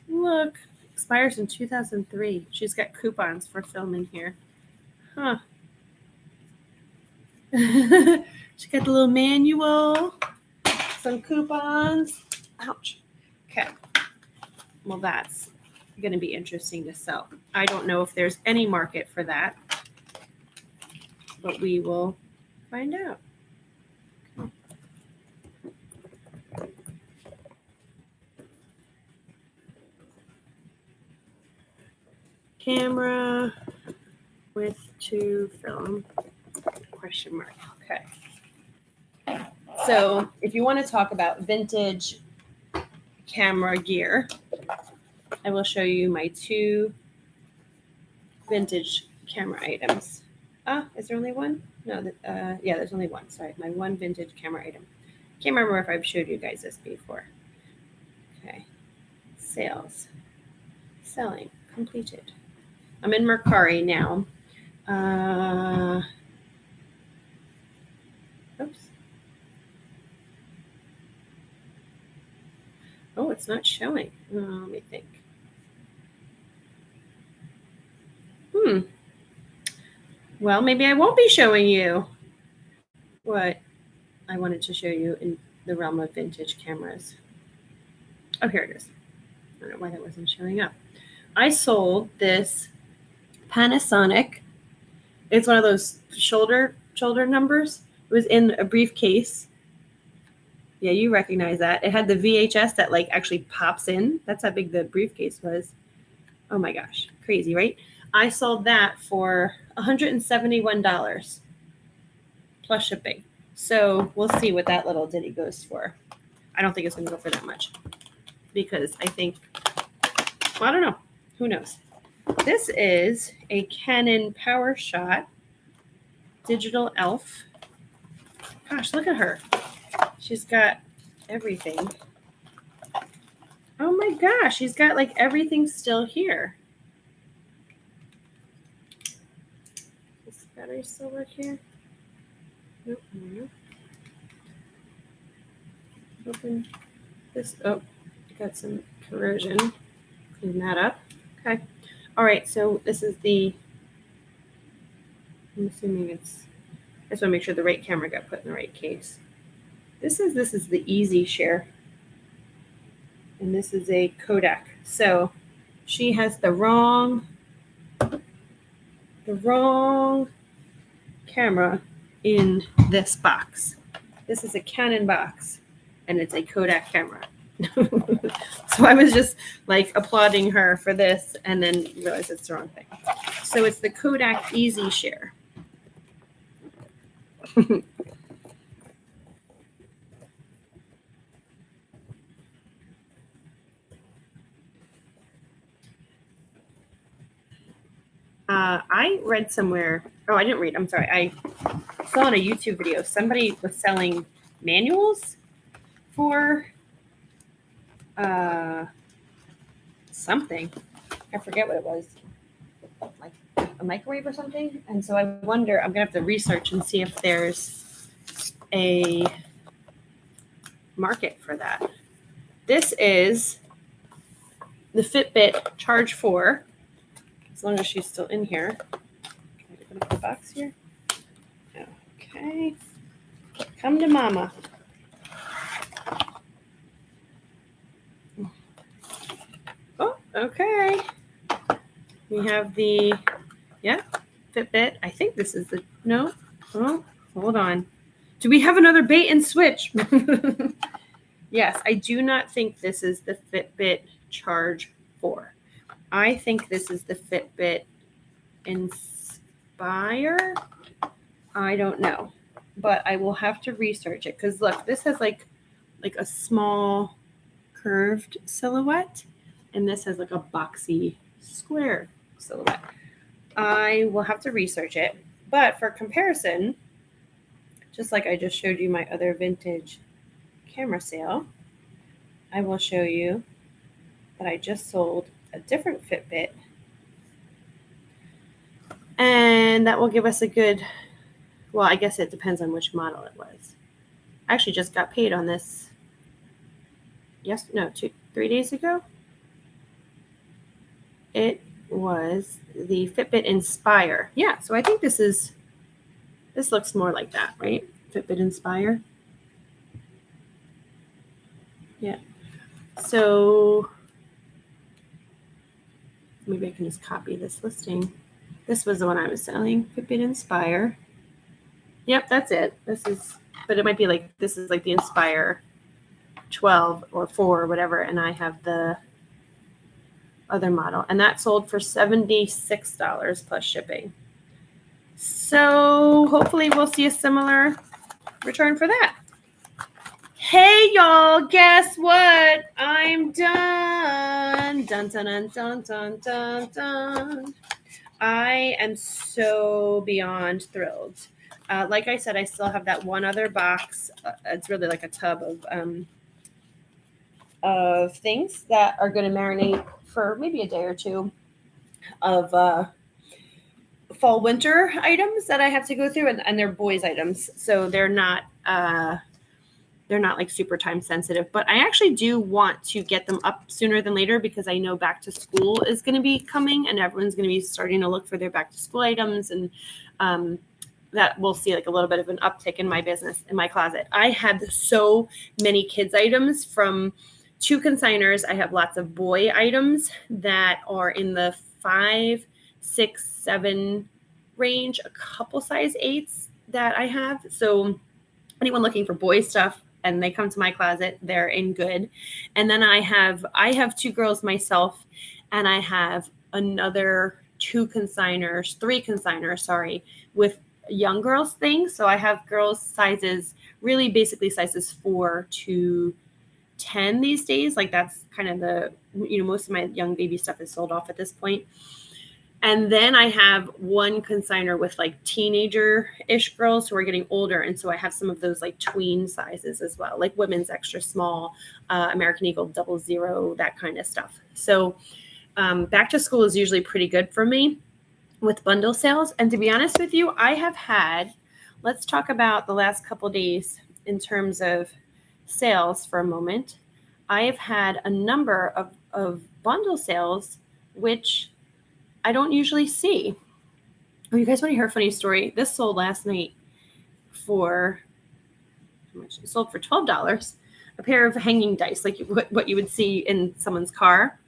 Look, expires in 2003. She's got coupons for film in here. Huh. She got the little manual, some coupons. Ouch. Okay. Well, that's going to be interesting to sell. I don't know if there's any market for that, but we will find out. Camera with 2 film, question mark. Okay. So if you want to talk about vintage camera gear, I will show you my 2 vintage camera items. Is there only one? No, yeah, there's only one. Sorry, my 1 vintage camera item. Can't remember if I've showed you guys this before. Okay, sales, selling, completed. I'm in Mercari now. Oops. Oh, it's not showing. Let me think. Well, maybe I won't be showing you what I wanted to show you in the realm of vintage cameras. Oh, here it is. I don't know why that wasn't showing up. I sold this Panasonic. It's one of those shoulder numbers. It was in a briefcase. Yeah, you recognize that. It had the VHS that like actually pops in. That's how big the briefcase was. Oh my gosh, crazy, right? I sold that for $171 plus shipping. So we'll see what that little ditty goes for. I don't think it's going to go for that much because I think, well, I don't know. Who knows? This is a Canon PowerShot digital elf. Gosh, look at her. She's got everything. Oh my gosh, she's got like everything still here. Does the battery still work here? Nope. Open this. Oh, got some corrosion. Clean that up. Okay. All right, so this is the, I'm assuming it's, I just want to make sure the right camera got put in the right case. This is the Easy Share. And this is a Kodak. So she has the wrong camera in this box. This is a Canon box and it's a Kodak camera. So I was just like applauding her for this and then realized it's the wrong thing. So it's the Kodak Easy Share. I read somewhere. Oh, I didn't read. I'm sorry. I saw in a YouTube video somebody was selling manuals for something. I forget what it was, like a microwave or something. And so I wonder. I'm gonna have to research and see if there's a market for that. This is the Fitbit Charge 4. As long as she's still in here. Can I open up the box here? Okay. Come to mama. Oh, okay. We have the, Fitbit. I think this is the, no. Oh, hold on. Do we have another bait and switch? Yes, I do not think this is the Fitbit Charge 4. I think this is the Fitbit Inspire. I don't know, but I will have to research it because look, this has like a small curved silhouette, and this has like a boxy square silhouette. I will have to research it, but for comparison, just like I just showed you my other vintage camera sale, I will show you that I just sold a different Fitbit, and that will give us a good, well, I guess it depends on which model it was. I actually just got paid on this 3 days ago. It was the Fitbit Inspire. Yeah, so I think this looks more like that, right? Fitbit Inspire. Yeah. So maybe I can just copy this listing. This was the one I was selling, Fitbit Inspire. Yep, that's it. But it might be like, this is like the Inspire 12 or 4 or whatever, and I have the other model, and that sold for $76 plus shipping. So hopefully we'll see a similar return for that. Hey y'all, guess what? I'm done. Dun dun dun dun dun dun dun. I am so beyond thrilled. Like I said, I still have that one other box. It's really like a tub of things that are going to marinate for maybe a day or two of fall winter items that I have to go through, and they're boys items, so they're not like super time sensitive, but I actually do want to get them up sooner than later because I know back to school is going to be coming and everyone's going to be starting to look for their back to school items, and that we'll see like a little bit of an uptick in my business, in my closet. I had so many kids items from 2 consigners. I have lots of boy items that are in the 5, 6, 7 range, a couple size 8s that I have. So anyone looking for boy stuff and they come to my closet, they're in good. And then I have 2 girls myself, and I have another 3 consigners, with young girls things. So I have girls sizes, really basically sizes 4 to 10 these days. Like that's kind of the, most of my young baby stuff is sold off at this point. And then I have one consigner with like teenager-ish girls who are getting older. And so I have some of those like tween sizes as well, like women's extra small, American Eagle 00, that kind of stuff. So back to school is usually pretty good for me with bundle sales. And to be honest with you, I have had, let's talk about the last couple of days in terms of sales for a moment. I have had a number of bundle sales, which I don't usually see. Oh, you guys want to hear a funny story? This sold last night for, how much? It sold for $12. A pair of hanging dice, like what you would see in someone's car.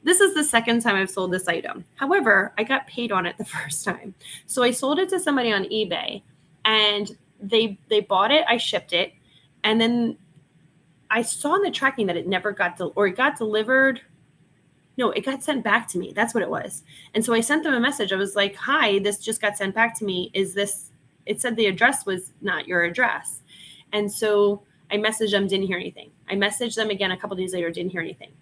This is the second time I've sold this item. However, I got paid on it the first time. So I sold it to somebody on eBay, and they bought it. I shipped it, and then I saw in the tracking that it never got or it got delivered. No, it got sent back to me. That's what it was. And so I sent them a message. I was like, hi, this just got sent back to me. Is this, it said the address was not your address. And so I messaged them, didn't hear anything. I messaged them again a couple days later, didn't hear anything.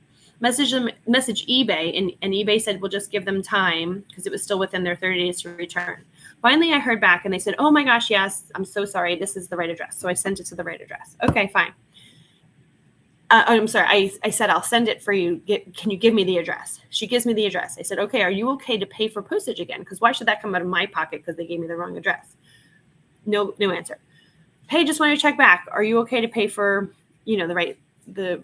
Message eBay, and eBay said, we'll just give them time because it was still within their 30 days to return. Finally, I heard back and they said, oh my gosh, yes, I'm so sorry. This is the right address. So I sent it to the right address. Okay, fine. I'm sorry. I said, I'll send it for you. Can you give me the address? She gives me the address. I said, okay, are you okay to pay for postage again? Because why should that come out of my pocket because they gave me the wrong address? No answer. Hey, just want to check back. Are you okay to pay for, the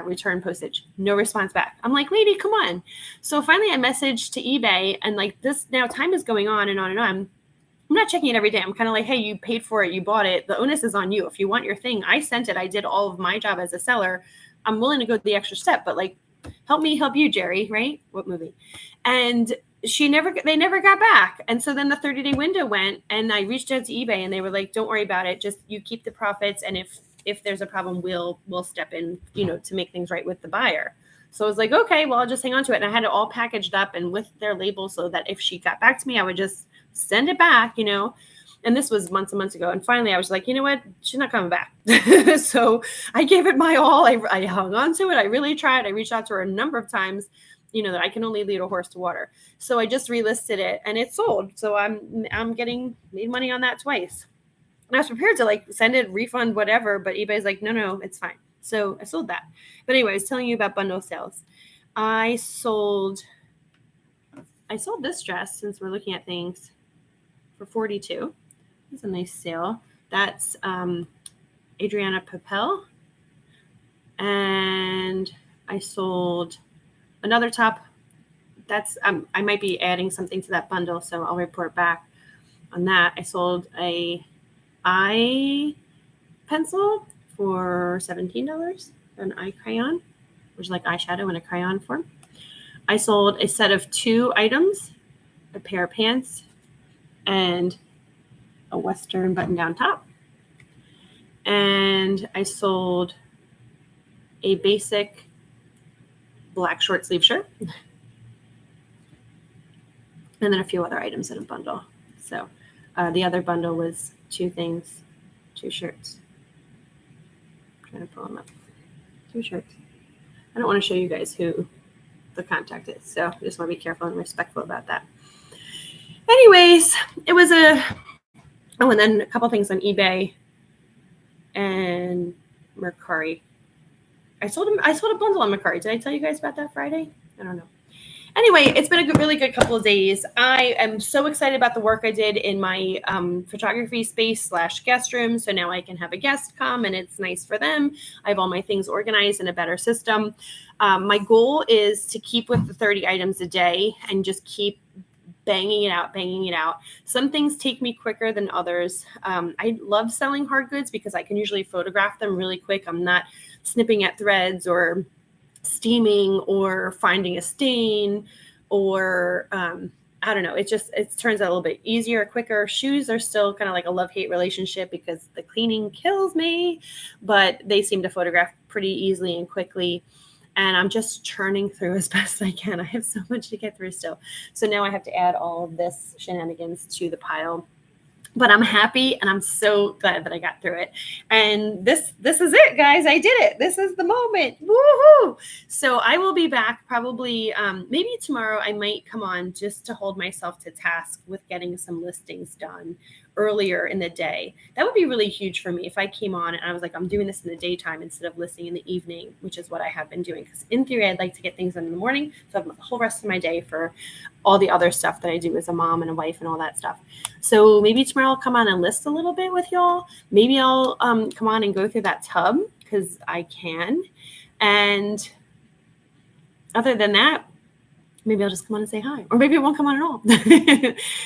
return postage? No response back. I'm like, lady, come on. So finally I messaged to eBay, and like this now time is going on and on and on. I'm not checking it every day. I'm kind of like, hey, you paid for it. You bought it. The onus is on you. If you want your thing, I sent it. I did all of my job as a seller. I'm willing to go the extra step, but like, help me help you, Jerry, right? What movie? And they never got back. And so then the 30-day window went, and I reached out to eBay and they were like, don't worry about it. Just you keep the profits. And if there's a problem, we'll step in, to make things right with the buyer. So I was like, okay, well, I'll just hang on to it. And I had it all packaged up and with their label so that if she got back to me, I would just send it back, and this was months and months ago. And finally I was like, you know what? She's not coming back. So I gave it my all. I hung on to it. I really tried. I reached out to her a number of times, that I can only lead a horse to water. So I just relisted it and it sold. So I'm getting made money on that twice. And I was prepared to like send it, refund, whatever, but eBay's like, no, it's fine. So I sold that. But anyway, I was telling you about bundle sales. I sold this dress, since we're looking at things, for $42. It's a nice sale. That's Adriana Papel. And I sold another top. That's I might be adding something to that bundle, so I'll report back on that. I sold a eye pencil for $17, an eye crayon, which is like eyeshadow in a crayon form. I sold a set of 2 items, a pair of pants and a Western button-down top. And I sold a basic black short sleeve shirt. And then a few other items in a bundle. So the other bundle was 2 things, 2 shirts. I'm trying to pull them up. 2 shirts. I don't want to show you guys who the contact is, so I just want to be careful and respectful about that. Anyways, it was and then a couple things on eBay and Mercari. I sold a bundle on Mercari. Did I tell you guys about that Friday? I don't know. Anyway, it's been a really good couple of days. I am so excited about the work I did in my photography space / guest room. So now I can have a guest come and it's nice for them. I have all my things organized in a better system. My goal is to keep with the 30 items a day and just keep banging it out. Some things take me quicker than others. I love selling hard goods because I can usually photograph them really quick. I'm not snipping at threads or steaming or finding a stain or I don't know. It turns out a little bit easier, quicker. Shoes are still kind of like a love-hate relationship because the cleaning kills me, but they seem to photograph pretty easily and quickly. And I'm just churning through as best I can. I have so much to get through still. So now I have to add all of this shenanigans to the pile. But I'm happy and I'm so glad that I got through it. And this is it, guys. I did it. This is the moment. Woohoo! So I will be back probably maybe tomorrow. I might come on just to hold myself to task with getting some listings done earlier in the day. That would be really huge for me if I came on and I was like, I'm doing this in the daytime instead of listing in the evening, which is what I have been doing. Because in theory, I'd like to get things done in the morning. So I have the whole rest of my day for all the other stuff that I do as a mom and a wife and all that stuff. So maybe tomorrow I'll come on and list a little bit with y'all. Maybe I'll come on and go through that tub because I can. And other than that, maybe I'll just come on and say hi, or maybe I won't come on at all.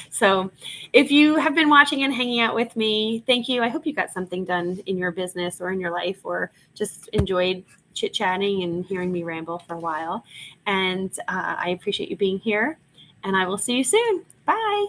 So if you have been watching and hanging out with me, thank you. I hope you got something done in your business or in your life, or just enjoyed chit-chatting and hearing me ramble for a while. And I appreciate you being here, and I will see you soon. Bye.